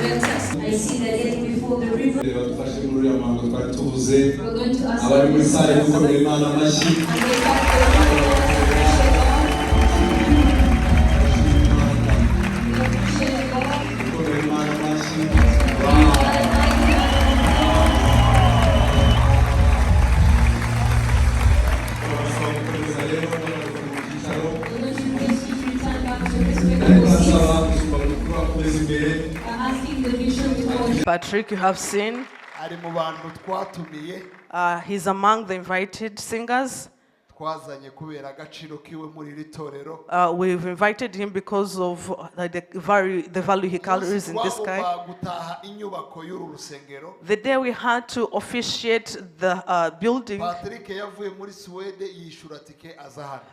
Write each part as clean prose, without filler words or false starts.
Jesus. I see that getting before the river. We're going to ask Patrick, you have seen. He's among the invited singers. We've invited him because of the value he carries in this guy. The day we had to officiate the building,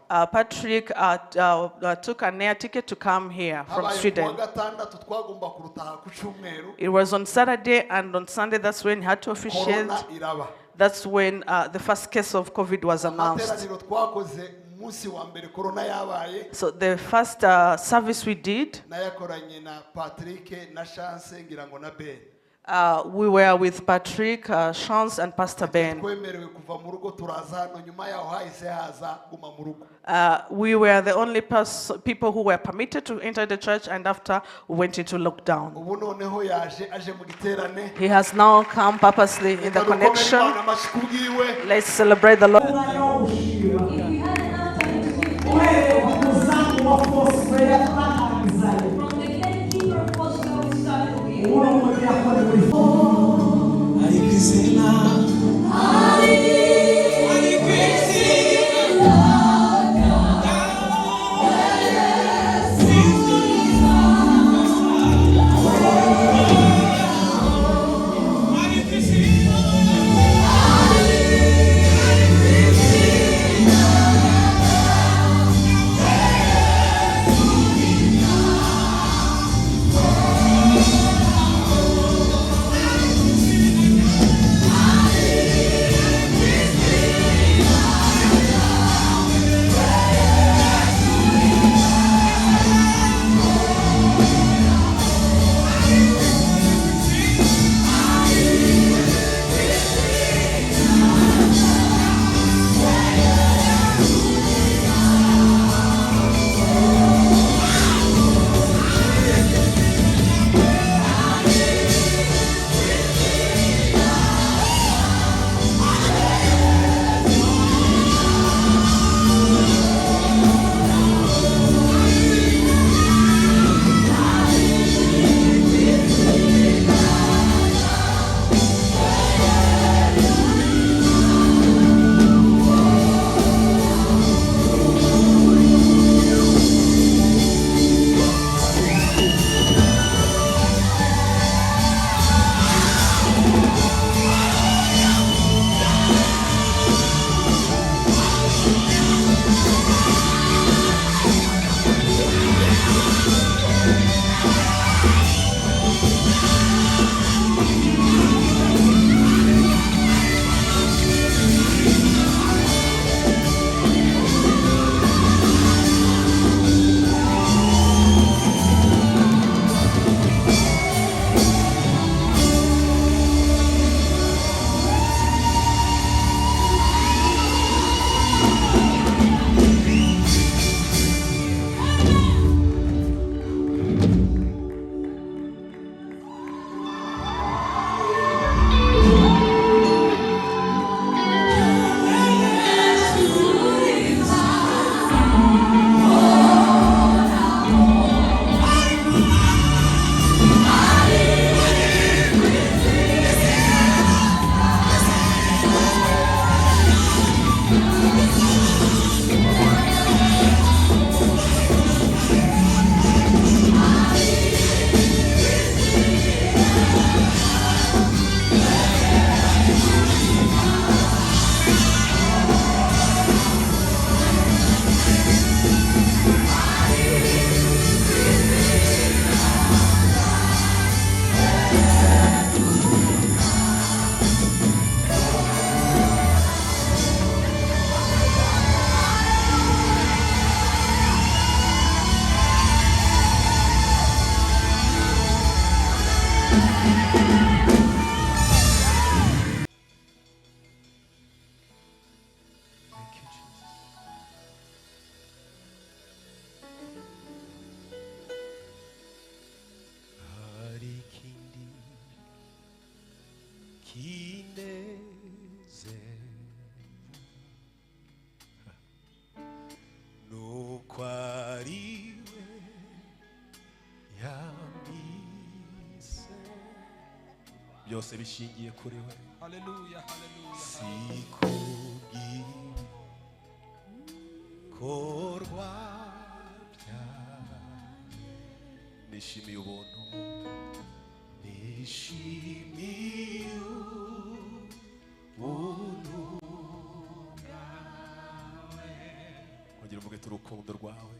Patrick took an air ticket to come here from Sweden. It was on Saturday, and on Sunday that's when he had to officiate. That's when the first case of COVID was announced. So the first service we did, we were with Patrick, Chance, and Pastor Ben. We were the only people who were permitted to enter the church, and after we went into lockdown. He has now come purposely in the connection. Let's celebrate the Lord. kineze nuko ariwe yamise byose bishingiye kuri we. Haleluya, haleluya. sikubwikorwa byawe nishimiye ubuntu nishimiye ubuntu bwawe kugira uvuge urukundo rwawe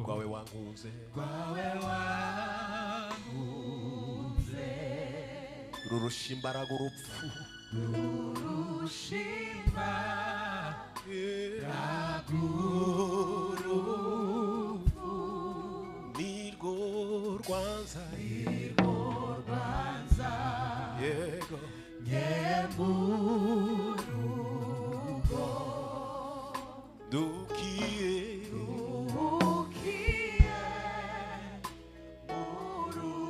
rwawe wankunze rurusha imbaraga urupfu nirwo rwanza yego nyemurugo dukiye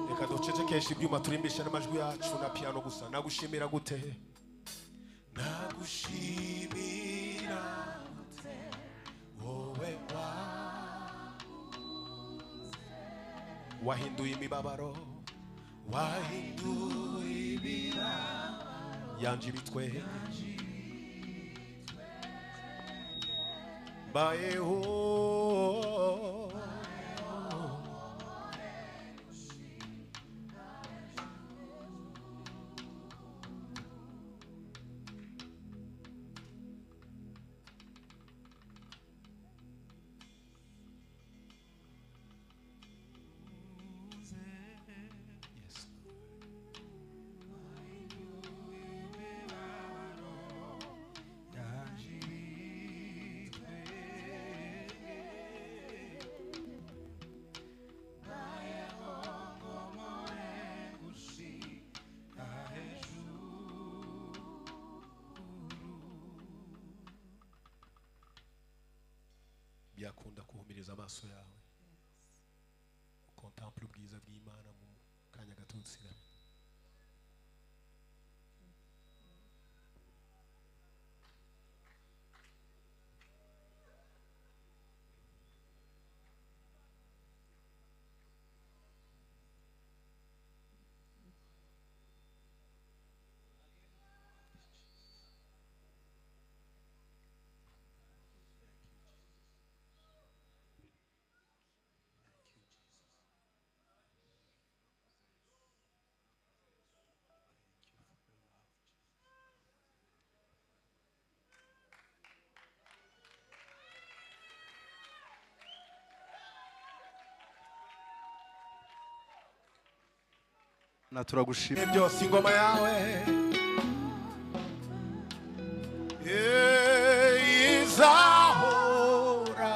reka ducecekeshe ibyuma turimbisha n'amajwi yacu na piano gusa. Nagushimira gute nagushimira gute wowe wahinduye imibabaro wahinduye imibabaro yanje ibitwenge mbayeho byakunda kuhumiriza amaso yawe ukontemple ubwiza bw'Imana mu kanya gato usigaye. Na turagushimira byose ingoma yawe izahora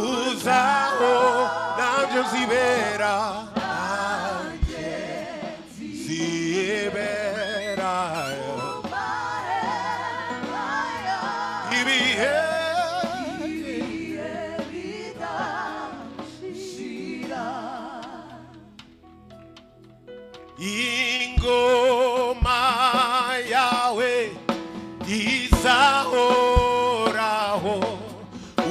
uzahora nanjye uzibera nanjye zibera ibihe ingoma yawe izahoraho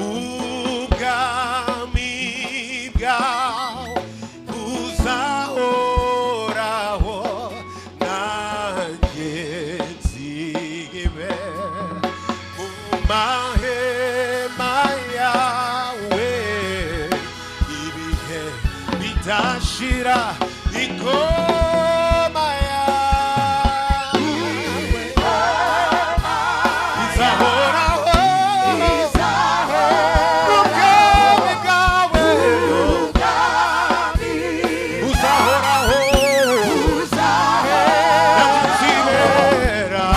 ubwami bwawe buzahoraho nanjye nzibe mu mahema yawe ibihe bidashira ingoma yawe izahoraho ubwami bwawe buzahoraho nzibera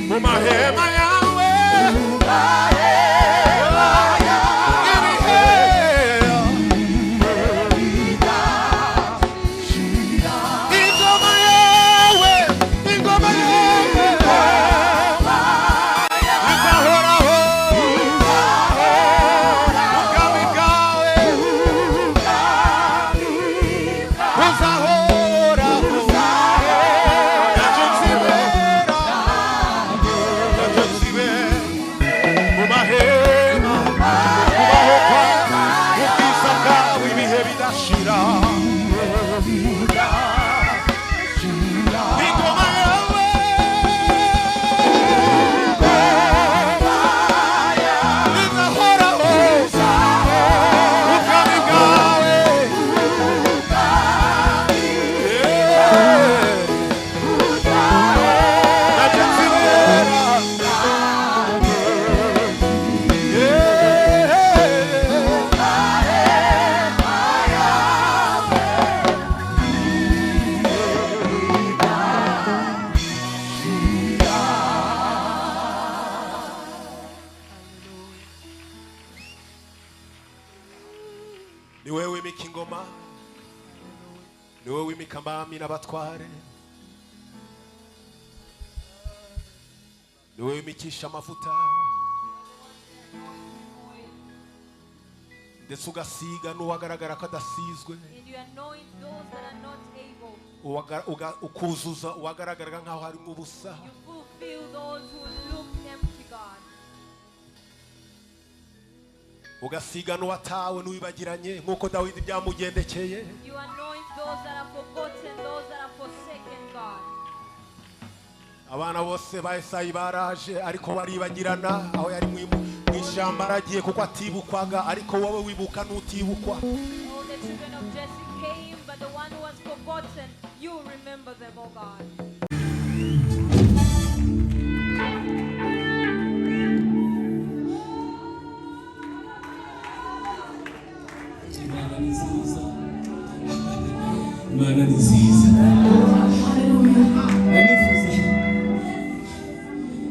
mu mahema yawe ibihe ni wewe wimika ingoma, ni wewe wimika abami n'abatware, ni wewe wimikisha amavuta ndetse ugasiga n'uwagaragara ko adasizwe, ukuzuza uwagaragaraga nk'aho harimo ubusa. Ugasiga n'uwatawe n'uwibagiranye nk'uko Dawidi byamugendekeye. Abana bose ba Esayi baraje ariko baribagirana, aho yari mu ishyamba aragiye kuko atibukwaga, ariko wowe wibuka n'utibukwa. Imana ni nziza.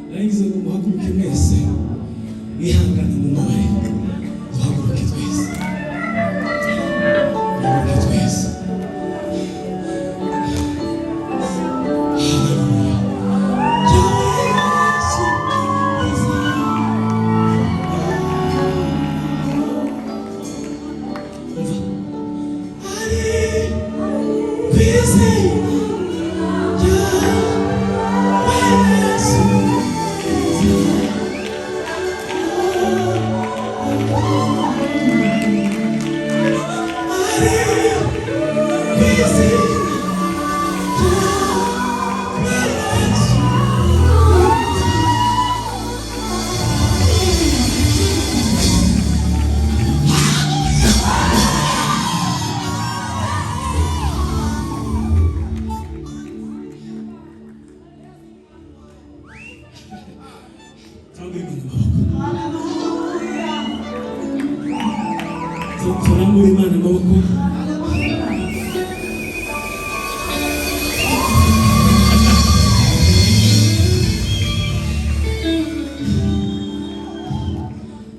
Narigize ngo muhaguruke mwese mwihangane mu mubare, duhaguruke twese, duhaguruke twese. Turambura Imana amaboko.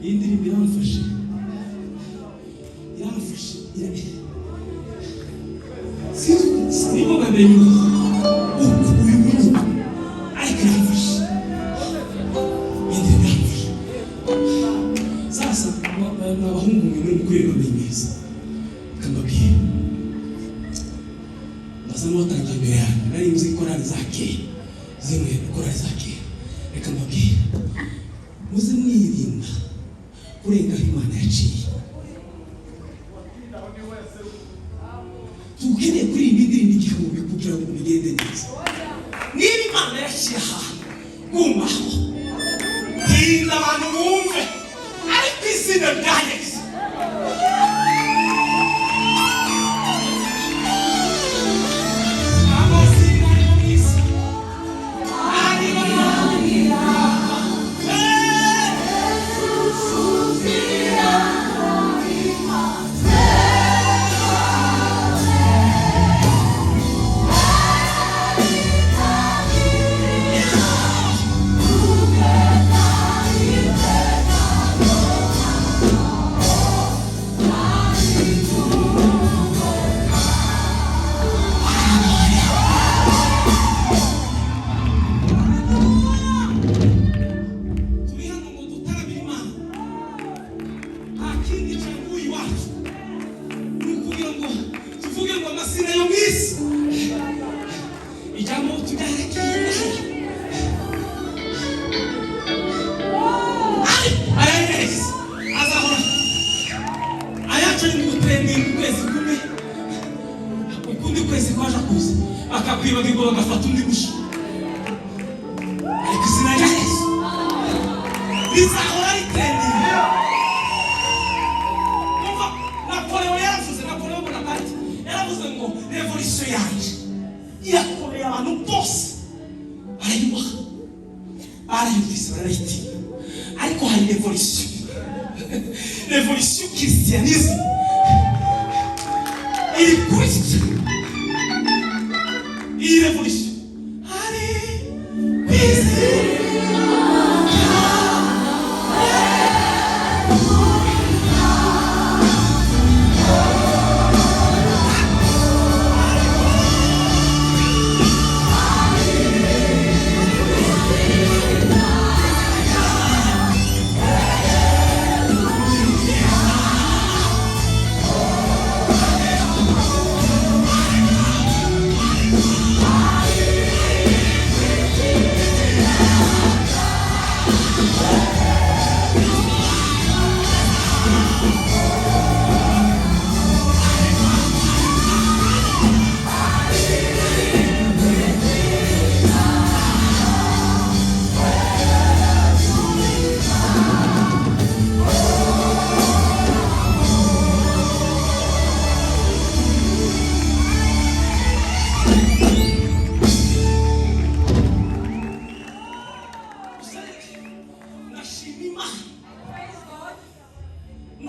Iyi ndirimbo iramfashe, sinimo bamenye uko uyu muntu ariko iramfashe. Iyi ndirimbo iramfashe. Sasa abahungu mwe mukwiye bamenye neza, kambabwira ndasa n'uwatangiye imbere yanyu, nari nzi korali za kera, zimwe korali za kera. Reka mbabwire, muze mwirinda kurenga aho Imana yaciye. Tukeneye kuririmba indirimbo igihumbi kugira ngo bigende neza. Niba Imana yaciye ahantu gumaho, hirinda abantu bumve ariko izina rya Yesu. Akakwibagiwe bagafata undi musha, ariko izina rya Yesu rizahora ritendera. Umva, Napoleon yaravuze, Napoleon Bonaparte yaravuze ngo revolution yaje irakomeye, abantu bose barayubaha, barayumvise, barayitinya, ariko hari revolution, revolution christianisme iri kuri iyi revolution hari kwisi.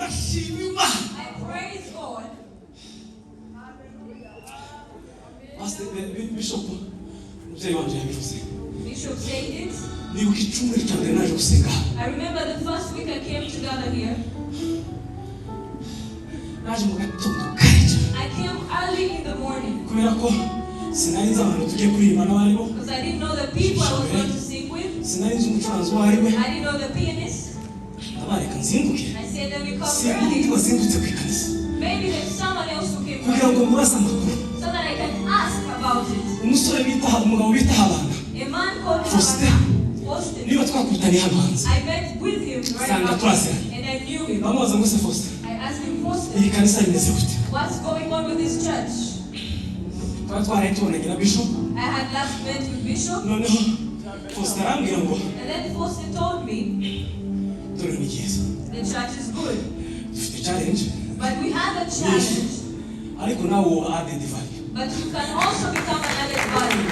ndashima Imana. I praise God. Bishop mzee wanje yabivuze. Bishop said it. Nibuka icyumweru cya mbere naje gusenga. I remember the first week I came to gather here. Naje mu gatondo kare cyane. I came early in the morning Kubera ko sinari nzi abantu tugiye kuririmba n'abaribo. because I didn't know the people I was going to sing with. Sinari nzi umucuranzi uwo ari we. I didn't know the pianist. Abareka nzinduke. I said that we come Sinari early. wazindutse ku ikanisa. Maybe there's someone else who came Kugira ngo early mubaze amakuru. so that I can ask about it. Umusore bitaha umugabo bitaha abana. A man called Faustin. Faustin. Niba twakutaniye hano hanze. I met with him right Sanga after twase. and I knew him. Bamubaza ngo se Faustin. I asked him, Faustin, Iyi kanisa rimeze gute? what's going on with this church? Twari twaraye tubonanye na Bishop. I had last met with Bishop Noneho Faustin arambwira ngo and then Faustin told me dore ni byiza. the church is good. Dufite challenge. But we have a challenge. Ariko nawe wo added value. But you can also become an added value.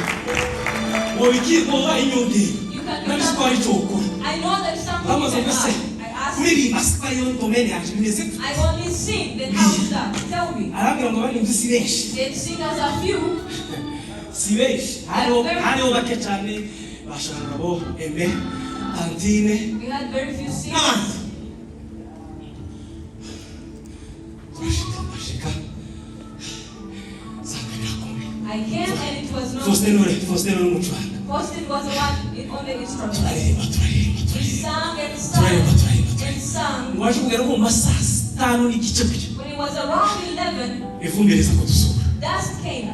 Woba inyongera. You can Nabisi ko become. ari cyo ukora. I know there's something you Bamubaza can ngo se add. I asked him, kuririmba sipari yo domaine yanjye bimeze gute? I only sing, then how is that? Tell me. Arambwira ngo baririmbyi si benshi. Then singers are few. Si benshi. Hariho bake cyane bashobora bo Aime, Tantine. We had very few singers. N'abandi. Turashika. Sanga birakomeye. I came and it was not. Faustin n'umucuranga. Faustin was the one on the instrument. Turareba. He sang and sang and sang. Waje kugera mu masaa 5 n'igice gutya. When it was around 11, Ivumbi kudusura. dust came.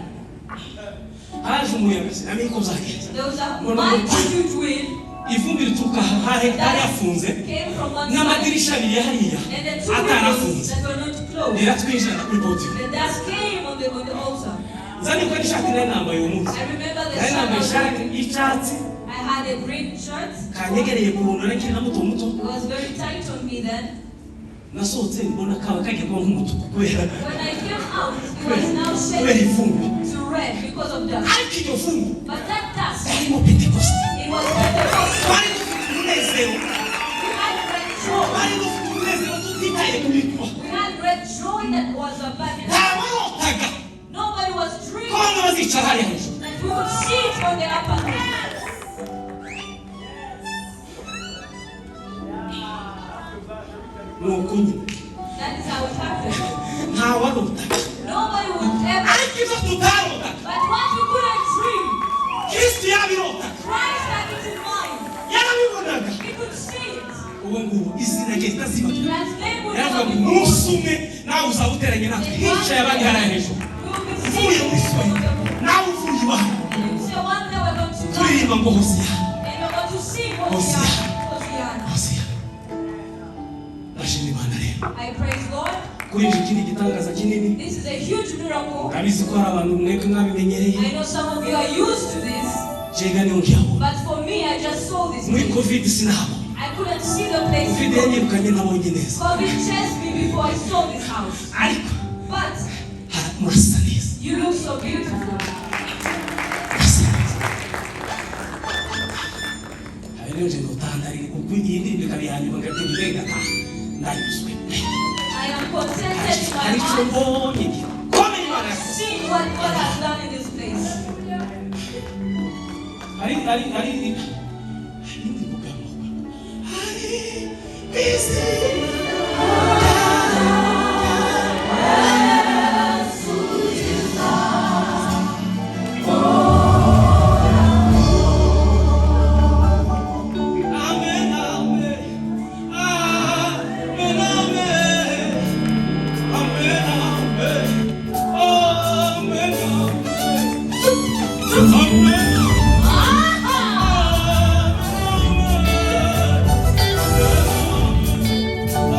Haje umuyaga sinamenye ko byagenze. There was a mighty huge wind Ivumbi rituruka hari afunze. came from one side N'amadirisha abiri hariya and the two windows atarafunze. that were not closed. Riratwinjira kuri podium. The dust came on the altar. Nzani ko ishati nari nambaye uwo munsi. I remember the Nari nambaye ishati shirt. y'icyatsi I had a green shirt. kanyegereye ku runtu nakiri na muto muto. It was very tight on me then. Nasohotse mbona kaba kagiye kuba nk'umutuku kubera When I came out, it was now kubera shaded ivumbi. to red because of dust. Ariko iryo vumbi But that dust, yarimo Pentecost. it was Pentecostal. Twari dufite umunezero. We had great joy. Twari dufite umunezero tutitaye ku bikuba. We had great joy that was abundant. Ntabarotaga Nobody was ko dreaming bamwe bazicara hariya hejuru. that we would sit on the upper room. Ni uko nyine. That is how it happened. Ntawarotaga. Nobody would ever. Ariko ibyo tutarotaga But what you couldn't dream, Kristo yabirotaga. Christ had it in mind. Yarabibonaga. He could see it. Ubu ngubu izina rye ritazibagirana. That name would Yaravuga never ngo be umunsi forgotten. umwe nawe uzaba uteranye natwe hicaye abandi hariya hejuru. We will be Uvuye singing muri on Soya the room. nawe uvuye iwawe You say one day we're going to die. turirimba ngo Hosiya And we're going to sing Hosiana. Hosiana. Hosiya. Ndashima Imana rero I praise God. kuri iki kindi gitangaza kinini. This is a huge miracle. Urabizi ko hari abantu mwebwe mwabimenyereye. I know some of you are used to this, Jega niyo ngiyabona. but for me, I just saw this. Muri place. covid sinabona. I couldn't see the place. Covid yanyirukanye ntabonye neza. COVID chased me before I saw this house. Ariko But murasa neza. you look so beautiful. Murasa neza. Hari rero njye ndotandari uko iyi ndirimbo ikaba iyanyuma ngati mbega ndanyuzwe. I am contented in my Hari icyo heart. mbonye gikomeye Imana yakoze. See what God has done in this place. Hari indirimbo y'amahoro. Hari kwisi. Amen, amen. Amen, amen. Amen, amen. Amen, amen. Amen.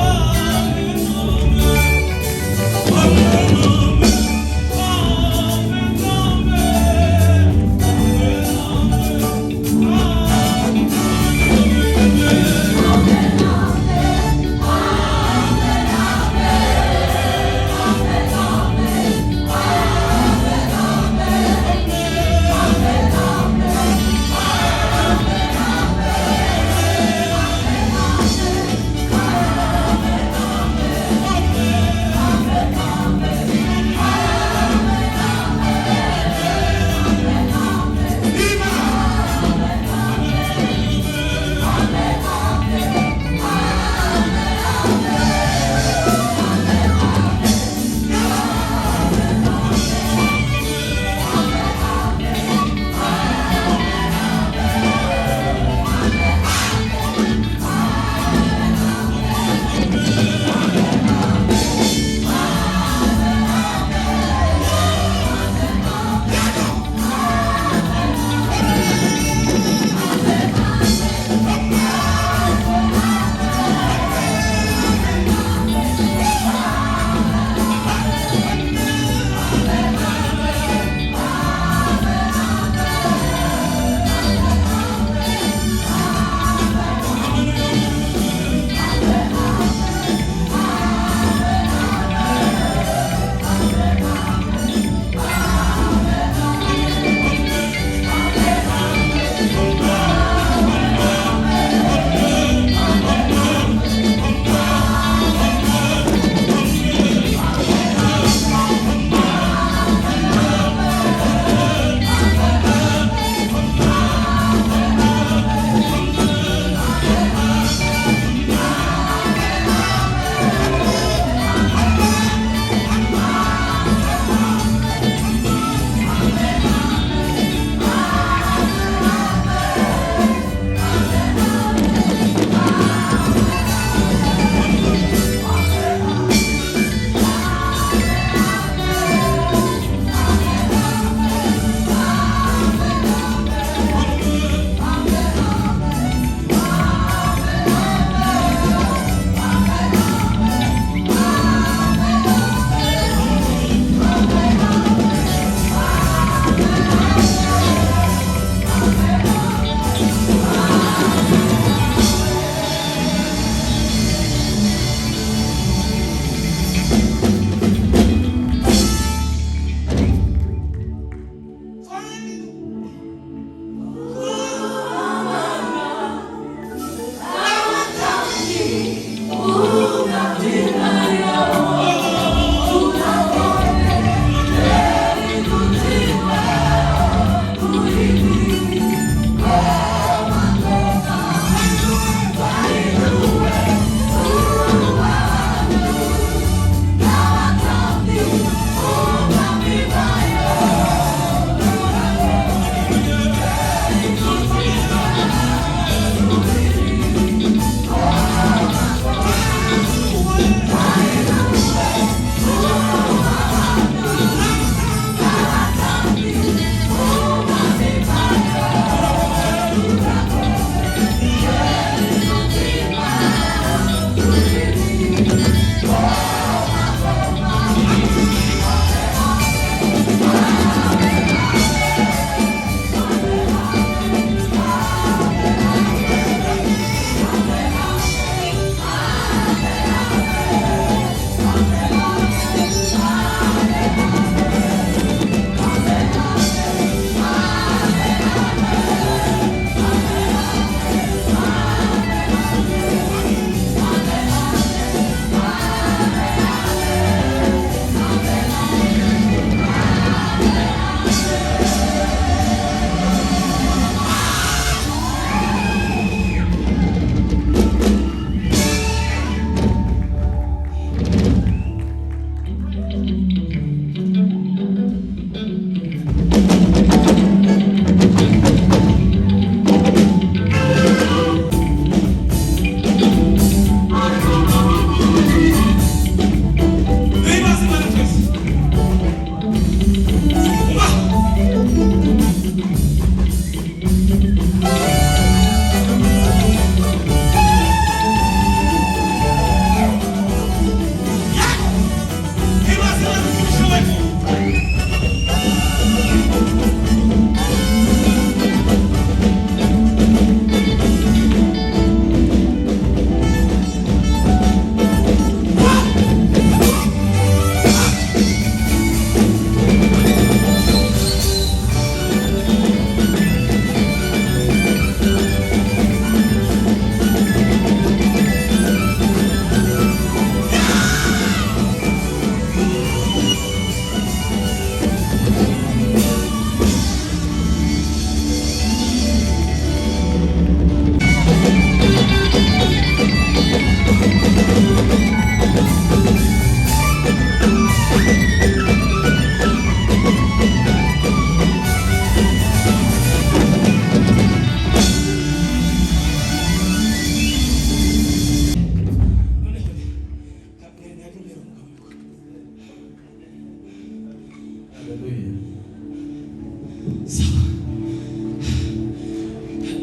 sawa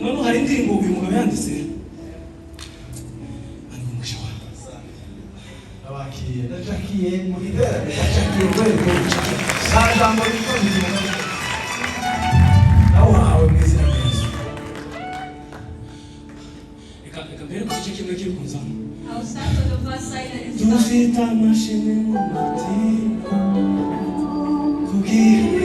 none hari indirimbo uyu mugabo yanditse ari umugisha wawe abakiye ndacakiye mu giterane ndacakiye urwego nta jambo rikomeye nawe wawe mu izina rya Yesu reka mbere ku gice kimwe kiri kunzamo I'll start on the first side that is done. dufite amashimwe mu mutima kubwira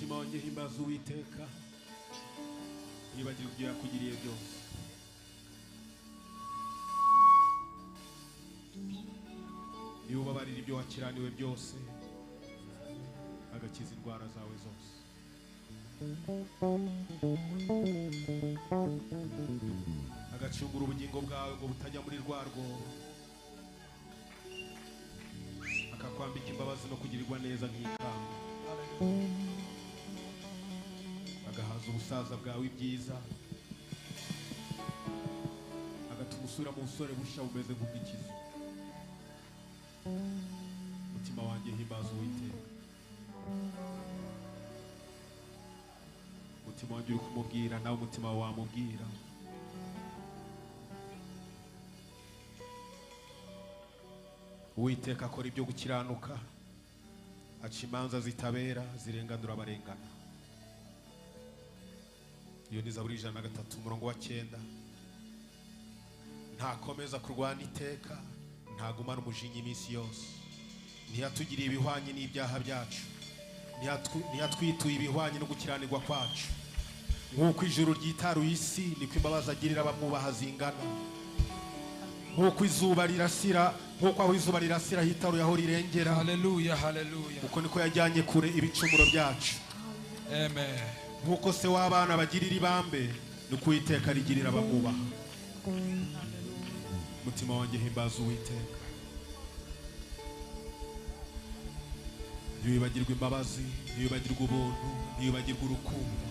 Mutima wanjye himbaza Uwiteka, ntibagirwe ibyo yakugiriye byose. Niba ubabarira ibyo wakiraniwe byose, agakiza indwara zawe zose. Agacungura ubugingo bwawe ngo butajya muri rwa rwobo, akakwambika imbabazi no kugirirwa neza nk'ikamba, agahaza ubusaza bwawe ibyiza, agatuma usubira mu busore bushya bumeze nk'ubw'ikizu. Mutima wanjye himbaza Uwiteka, umutima wanjye uri kumubwira, nawe umutima wawe wamubwira. Uwiteka akora ibyo gukiranuka, aca imanza zitabera, zirenganura abarengana. Iyo ni Zaburi 103 umurongo wa 9. Ntakomeza kurwana iteka, ntagumana umujinya iminsi yose. Ntiyatugiriye ibihwanye n'ibyaha byacu, ntiyatwituye ibihwanye no gukiranirwa kwacu. Nk'uko ijuru ryitaruye isi, niko imbabazi agirira abamwubaha zingana. Nk'uko aho izuba rirasira hitaruye aho rirengera. Haleluya, haleluya. Uko niko yajyanye kure ibicumuro byacu. Amen. Nk'uko se w'abana bagirira ibambe, niko Uwiteka rigirira abamwubaha. Mutima wanjye himbaza Uwiteka, ntibibagirwe imbabazi, ntibibagirwe ubuntu, ntibibagirwe urukundo.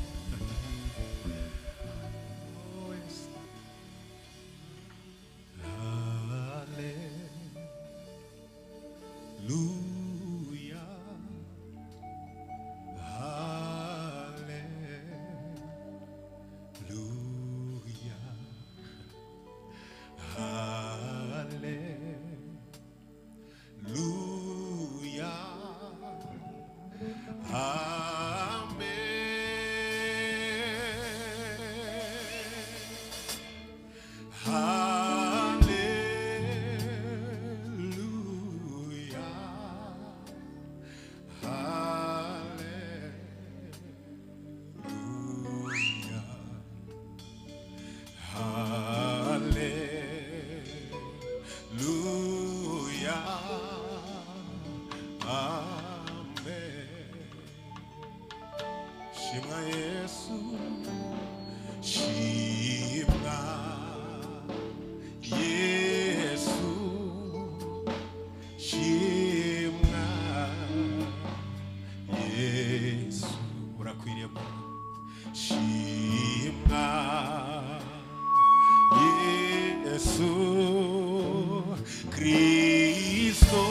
Shimwa Yesu, shimwa Yesu, shimwa Yesu. Urakwiriye Mungu. Shimwa Yesu Kristo.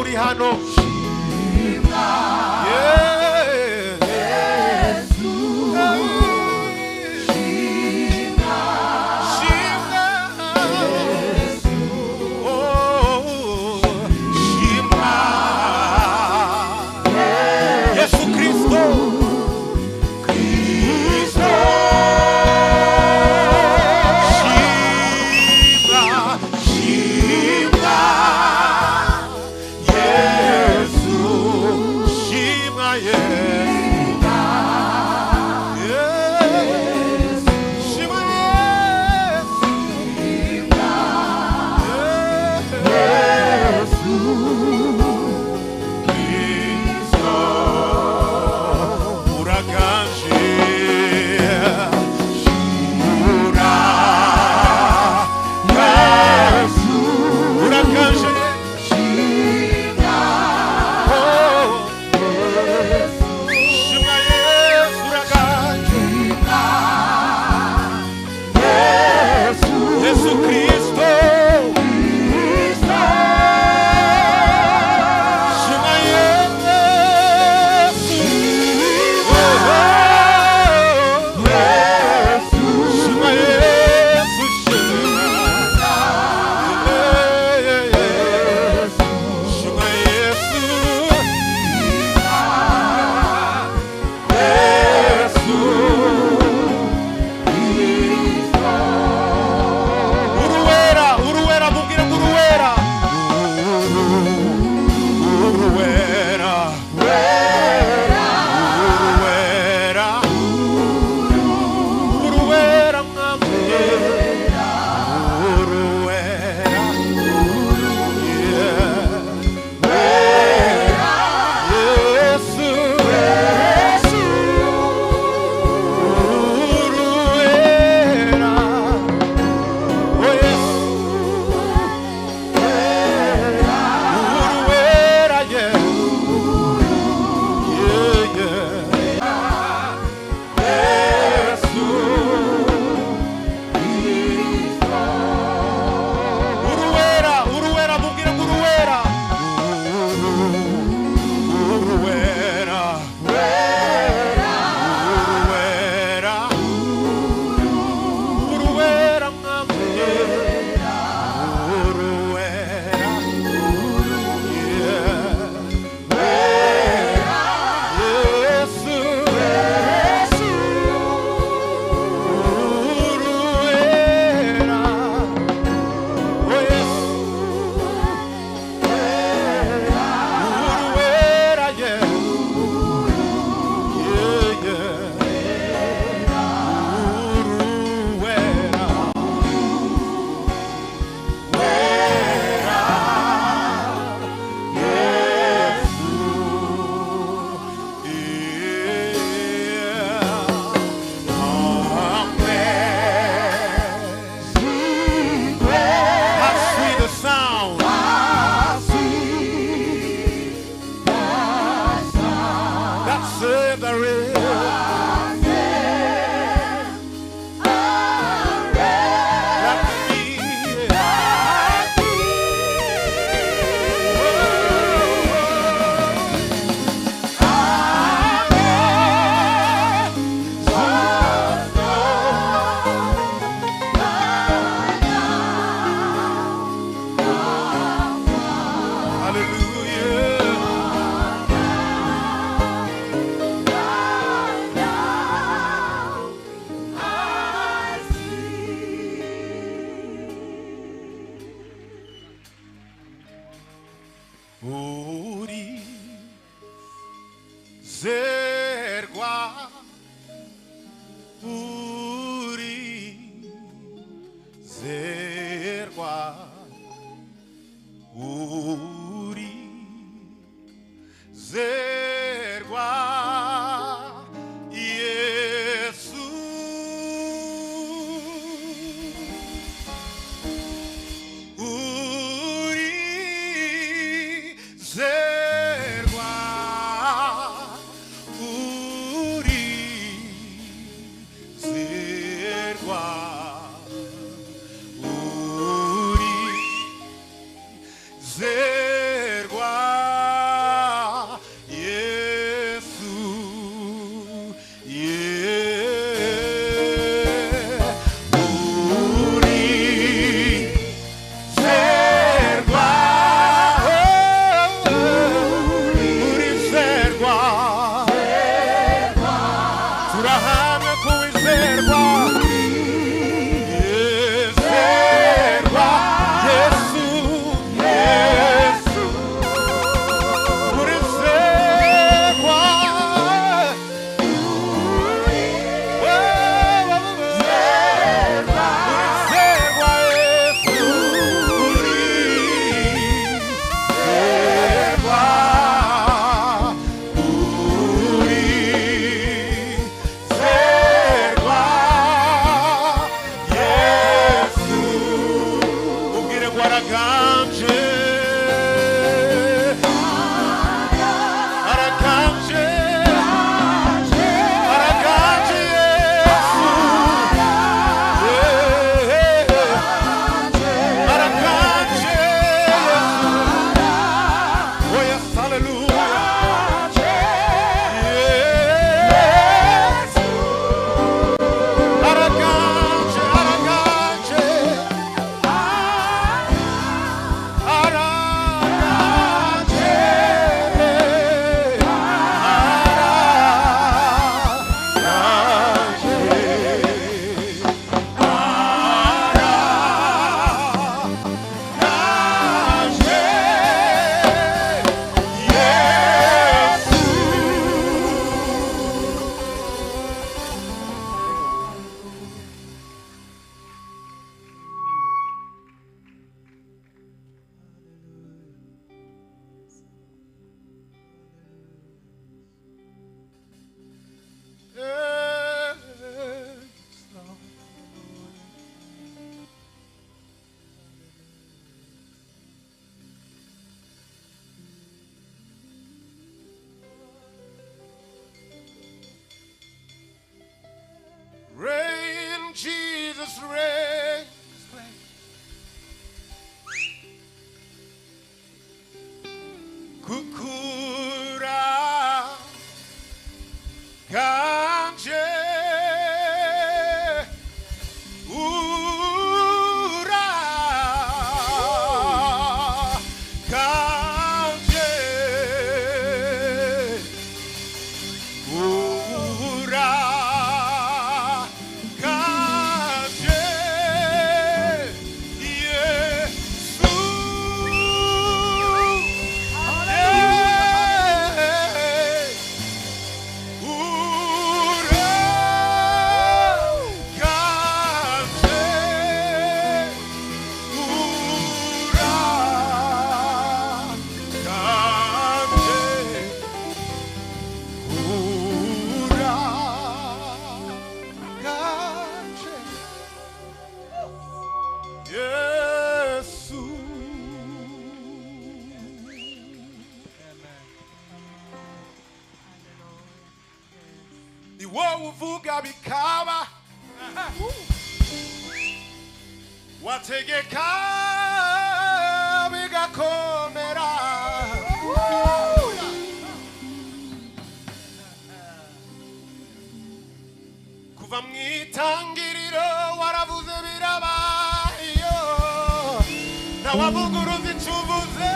Uri hano Shimwa ni wowe uvuga bikaba wategeka bigakomera kuva mu itangiriro waravuze birabayo ntawavuguruza icyo uvuze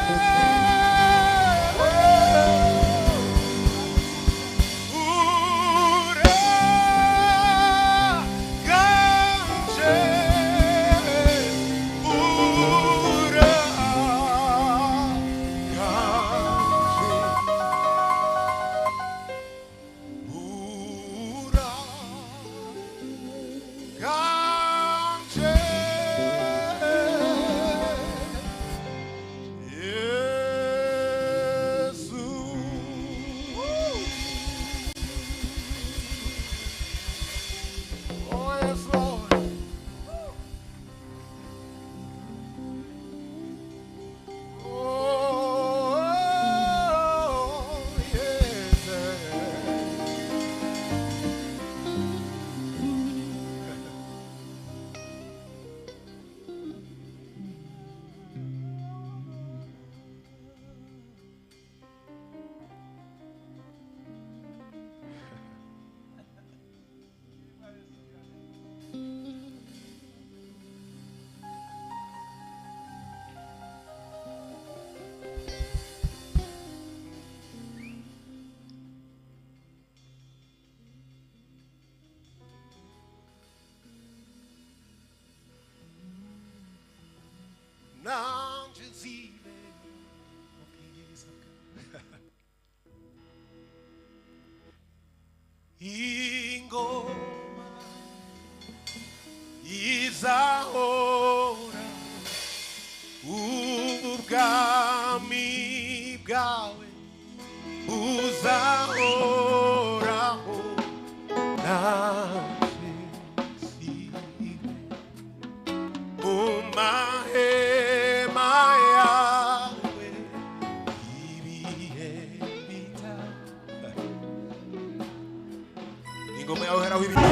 ingoma izahora ubwami bwawe buzahoraho naje nsibe mu mahema yawe ibihe bitaha ingoma yawe heraho ibihe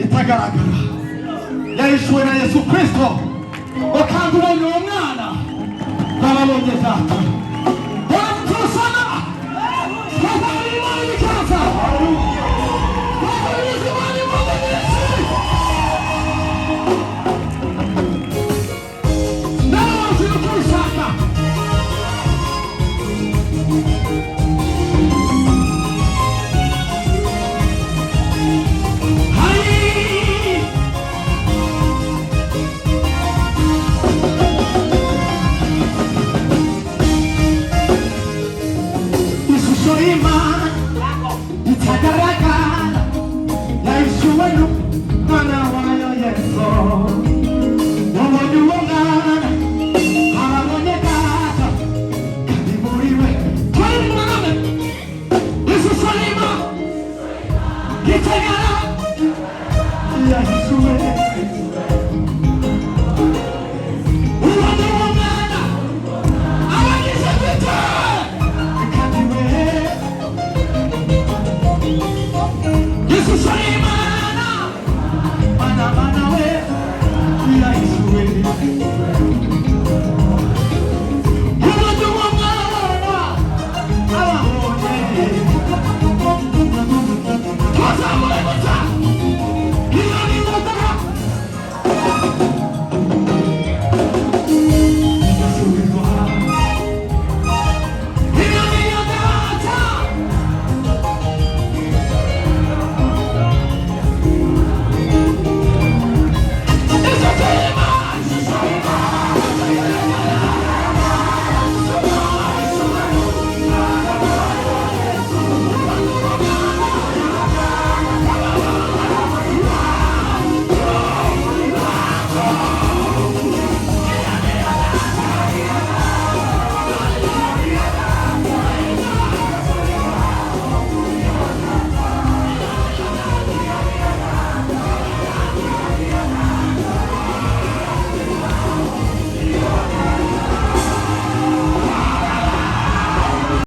itagaragara yahishuwe na Yesu Kristo, bakandura uwo mwana bababonye data